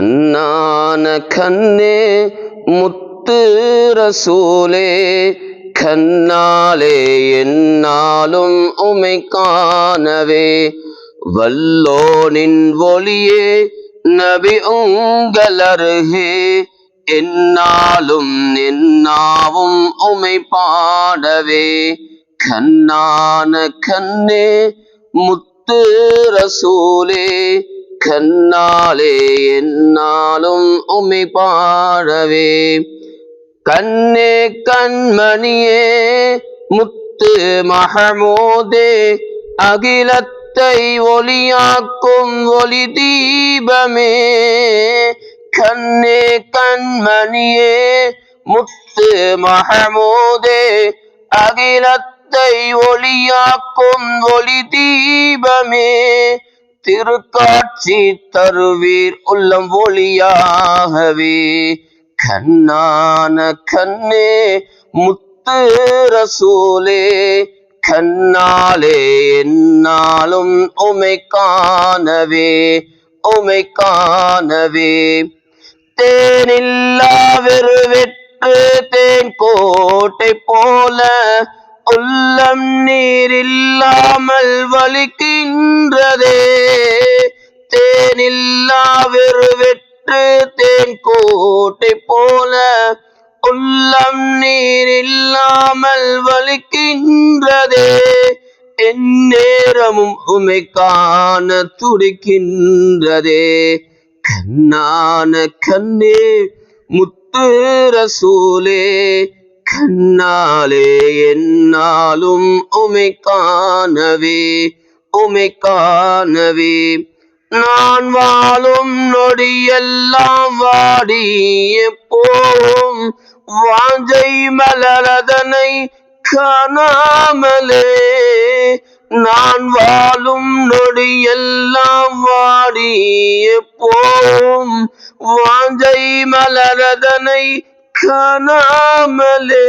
கண்ணான கண்ணே முத்து ரசூலே, கண்ணாலே என்னாலும் உமை காணவே, வல்லோனின் ஒளியே நபி உங்கள் அருகே, என்னாலும் என்னாவும் உமை பாடவே. கண்ணான கண்ணே முத்து ரசூலே, கண்ணாலே என்னாலும் உமை பாடவே. கண்ணே கண்மணியே முத்து மஹமூதே, அகிலத்தை ஒளியாக்கும் ஒளி தீபமே. கண்ணே கண்மணியே முத்து மஹமூதே, அகிலத்தை ஒளியாக்கும் ஒளி தீபமே. திருக்காட்சி தருவீர் உள்ளம் ஒளியாகவே. கண்ணான கண்ணே முத்து ரசூலே, கண்ணாலே என்னாலும் உமை காணவே, உமை காணவே. தேனில்லா வெறுவெற்று தேன் கோட்டை போல, உள்ளம் நீரில்லாமல் வலிக்கின்றதே. தேனில்லா வெறுவெற்று தேன் கோட்டை போல, உள்ளம் நீரில்லாமல் வலிக்கின்றதே. எந்நேரமும் உமை காண துடிக்கின்றதே. கண்ணான கண்ணே முத்து ரசூலே, கண்ணாலே என்னாலும் உமை காணவே, உமை காணவே. நான் வாழும் நொடியெல்லாம் வாடிய போம், வாஞ்சை மலரதனை காணாமலே. நான் வாழும் நொடியெல்லாம் வாடிய போம், வாஞ்சை மலரதனை காணாமலே.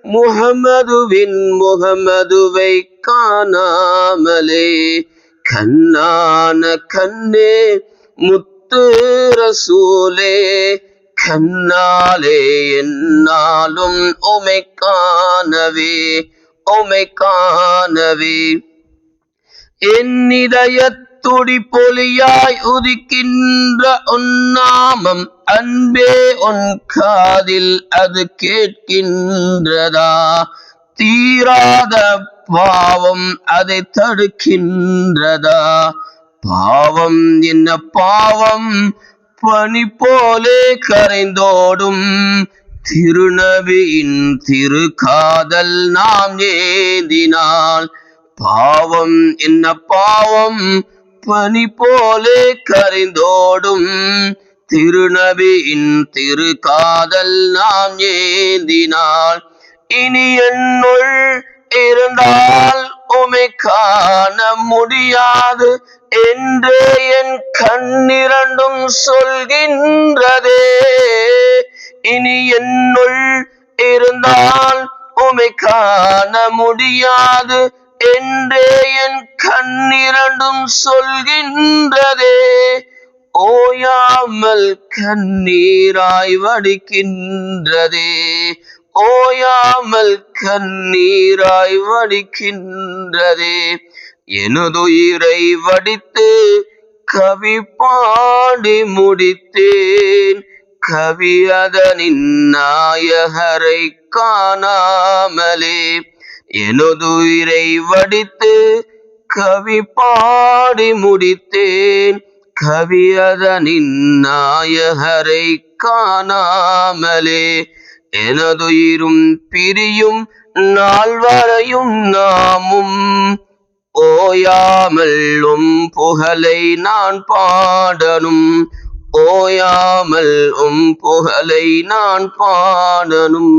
முஹம்மதுவின் முஹம்மதுவை காணாமலே. கண்ணான கண்ணே முத்து ரசூலே, கண்ணாலே என்னாலும் உமை காணவே, உமை காணவே. என் இதயத்துடி பொலியாய் உதிக்கின்ற உன்னாமம் அன்பே உன் காதில் அது கேட்கின்றதா? தீராத பாவம் அதை தடுக்கின்றதா? பாவம் என்ன பாவம் பனி போலே கரைந்தோடும், திருநபியின் திருக்காதல் நாம் ஏந்தினால். பாவம் என்ன பாவம் பனி போலே கரைந்தோடும், திருநபியின் திருக்காதல் நாம் ஏந்தினால். இனி என்னுள் இருந்தால் உமை காண முடியாது என்று என் கண்ணிரண்டும் சொல்கின்றதே. இனி என்னுள் இருந்தால் உமை காண முடியாது என்று என் கண்ணிரண்டும் சொல்கின்றதே. ஓயாமல் கண்ணீராய் வடிக்கின்றதே, ஓயாமல் கண்ணீராய் வடிக்கின்றதே. எனதுயிரை வடித்து கவி பாடி முடித்தேன், கவி அதனின் நாயகரை காணாமலே. எனதுயிரை வடித்து கவி பாடி முடித்தேன், கவி அதனின் நாயகரை காணாமலே. எனதுயிரும் பிரியும் நாள் வரையும் நாமும் ஓயாமல் புகழை நான் பாடணும், ஓயாமல் புகழை நான் பாடணும்.